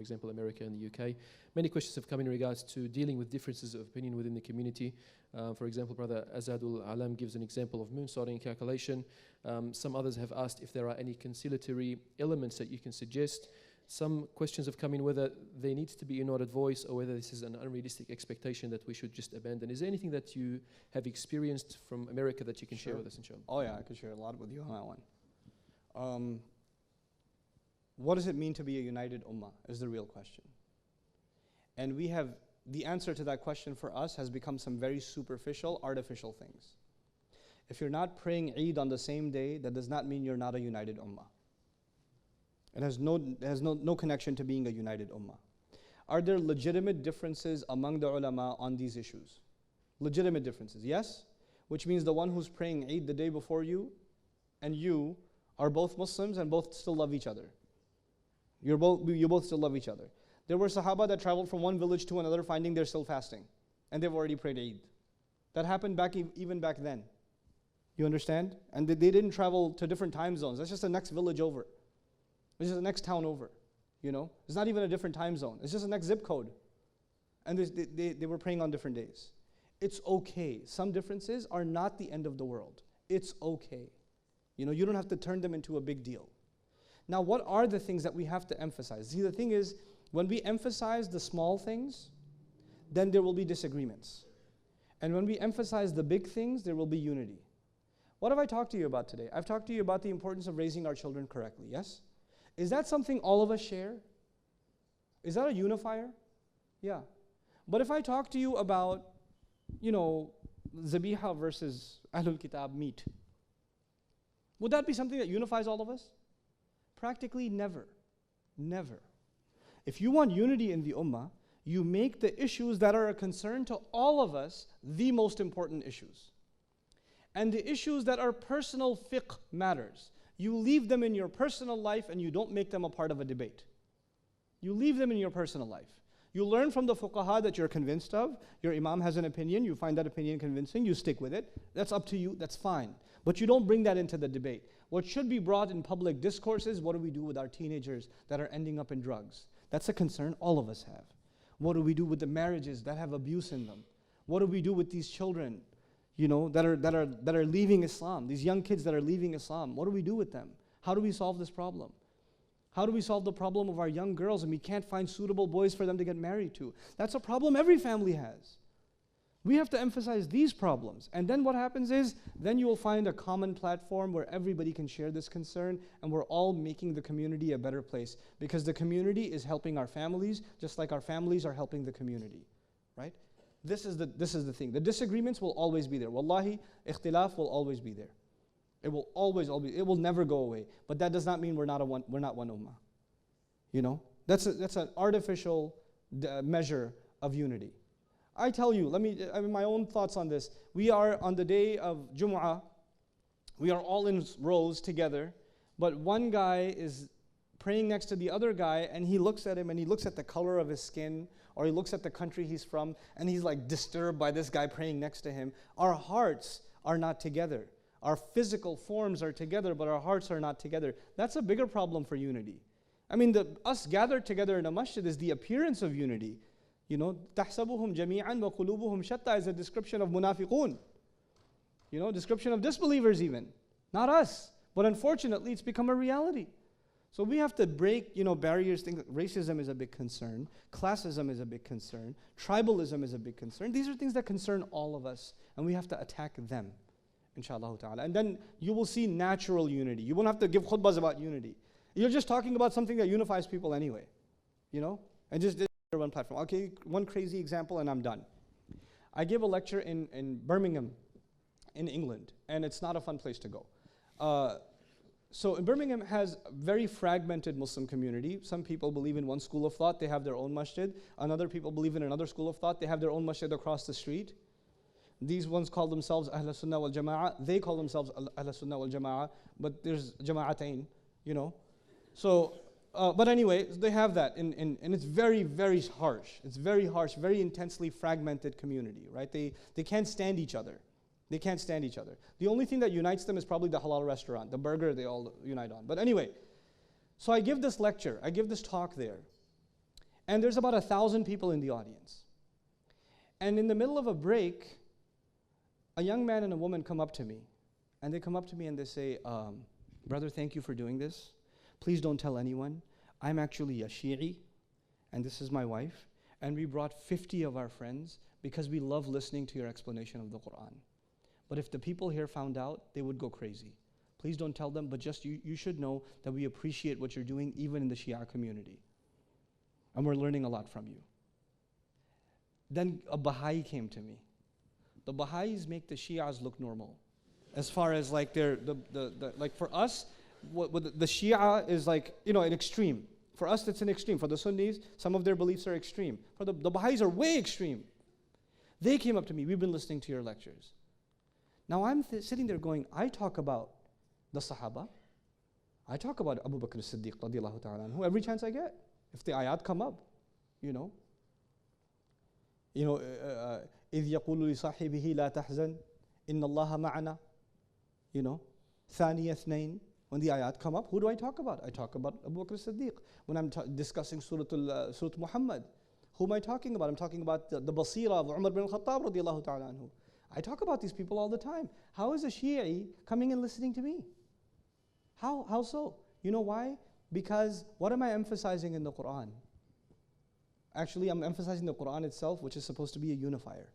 for example, America and the UK. Many questions have come in regards to dealing with differences of opinion within the community. For example, Brother Azadul Alam gives an example of moon sorting calculation. Some others have asked if there are any conciliatory elements that you can suggest. Some questions have come in whether there needs to be an ordered voice or whether this is an unrealistic expectation that we should just abandon. Is there anything that you have experienced from America that you can share with us, inshallah? Oh yeah, I could share a lot with you on that one. What does it mean to be a united ummah is the real question. And the answer to that question for us has become some very superficial, artificial things. If you're not praying Eid on the same day, that does not mean you're not a united ummah. It has no connection to being a united ummah. Are there legitimate differences among the ulama on these issues? Legitimate differences, yes. Which means the one who's praying Eid the day before you and you are both Muslims and both still love each other. You both still love each other. There were Sahaba that traveled from one village to another finding they're still fasting. And they've already prayed Eid. That happened even back then. You understand? And they didn't travel to different time zones. That's just the next village over. It's just the next town over. You know? It's not even a different time zone. It's just the next zip code. And they were praying on different days. It's okay. Some differences are not the end of the world. It's okay. You know, you don't have to turn them into a big deal. Now, what are the things that we have to emphasize? See, the thing is, when we emphasize the small things, then there will be disagreements. And when we emphasize the big things, there will be unity. What have I talked to you about today? I've talked to you about the importance of raising our children correctly, yes? Is that something all of us share? Is that a unifier? Yeah. But if I talk to you about, you know, Zabiha versus Ahlul Kitab meat, would that be something that unifies all of us? Practically never. Never. If you want unity in the ummah, you make the issues that are a concern to all of us the most important issues. And the issues that are personal fiqh matters, you leave them in your personal life and you don't make them a part of a debate. You leave them in your personal life. You learn from the fuqaha that you're convinced of. Your imam has an opinion, you find that opinion convincing, you stick with it. That's up to you, that's fine. But you don't bring that into the debate. What should be brought in public discourse is, what do we do with our teenagers that are ending up in drugs? That's a concern all of us have. What do we do with the marriages that have abuse in them? What do we do with these children, you know, that are leaving Islam? These young kids that are leaving Islam, what do we do with them? How do we solve this problem? How do we solve the problem of our young girls and we can't find suitable boys for them to get married to? That's a problem every family has. We have to emphasize these problems. And then what happens is, then you will find a common platform where everybody can share this concern and we're all making the community a better place. Because the community is helping our families, just like our families are helping the community. Right? This is the thing. The disagreements will always be there. Wallahi, ikhtilaf will always be there. It will always it will never go away. But that does not mean we're not one ummah. You know? That's an artificial measure of unity. I tell you, my own thoughts on this. We are on the day of Jumu'ah, we are all in rows together, but one guy is praying next to the other guy and he looks at him and he looks at the color of his skin or he looks at the country he's from and he's like disturbed by this guy praying next to him. Our hearts are not together. Our physical forms are together, but our hearts are not together. That's a bigger problem for unity. I mean, us gathered together in a masjid is the appearance of unity. You know, تَحْسَبُهُمْ جَمِيعًا وَقُلُوبُهُمْ شَتَّى is a description of munafiqun. You know, description of disbelievers even. Not us. But unfortunately, it's become a reality. So we have to break, you know, barriers. Racism is a big concern. Classism is a big concern. Tribalism is a big concern. These are things that concern all of us. And we have to attack them, inshallah ta'ala. And then you will see natural unity. You won't have to give khutbahs about unity. You're just talking about something that unifies people anyway. You know? And just one platform. Okay, one crazy example and I'm done. I gave a lecture in Birmingham, in England, and it's not a fun place to go. So Birmingham has a very fragmented Muslim community. Some people believe in one school of thought, they have their own masjid. Another people believe in another school of thought, they have their own masjid across the street. These ones call themselves Ahl Sunnah wal Jama'ah. They call themselves Ahl Sunnah wal Jama'ah, but there's Jama'atain, you know. So, but anyway, they have that, and it's very, very harsh. It's very harsh, very intensely fragmented community, right? They can't stand each other. They can't stand each other. The only thing that unites them is probably the halal restaurant, the burger they all unite on. But anyway, so I give this lecture, I give this talk there. And there's about 1,000 people in the audience. And in the middle of a break, a young man and a woman come up to me. And they come up to me and they say, brother, thank you for doing this. Please don't tell anyone. I'm actually a Shi'i, and this is my wife. And we brought 50 of our friends because we love listening to your explanation of the Quran. But if the people here found out, they would go crazy. Please don't tell them, but just you should know that we appreciate what you're doing even in the Shia community. And we're learning a lot from you. Then a Baha'i came to me. The Baha'is make the Shias look normal. As far as like like for us, what the Shia is like, an extreme. For us, that's an extreme. For the Sunnis, some of their beliefs are extreme. For the Baha'is are way extreme. They came up to me, we've been listening to your lectures. Now I'm sitting there going, I talk about the Sahaba. I talk about Abu Bakr as-Siddiq radiallahu ta'ala anhu every chance I get. If the ayat come up, إذ يقول لصاحبه لا تحزن إن الله معنا. ثاني اثنين. When the ayat come up, who do I talk about? I talk about Abu Bakr as-Siddiq. When I'm discussing Surah Muhammad, who am I talking about? I'm talking about the Basira of Umar bin al-Khattab radiallahu ta'ala anhu. I talk about these people all the time. How is a Shi'i coming and listening to me? How so? You know why? Because what am I emphasizing in the Quran? Actually, I'm emphasizing the Quran itself, which is supposed to be a unifier.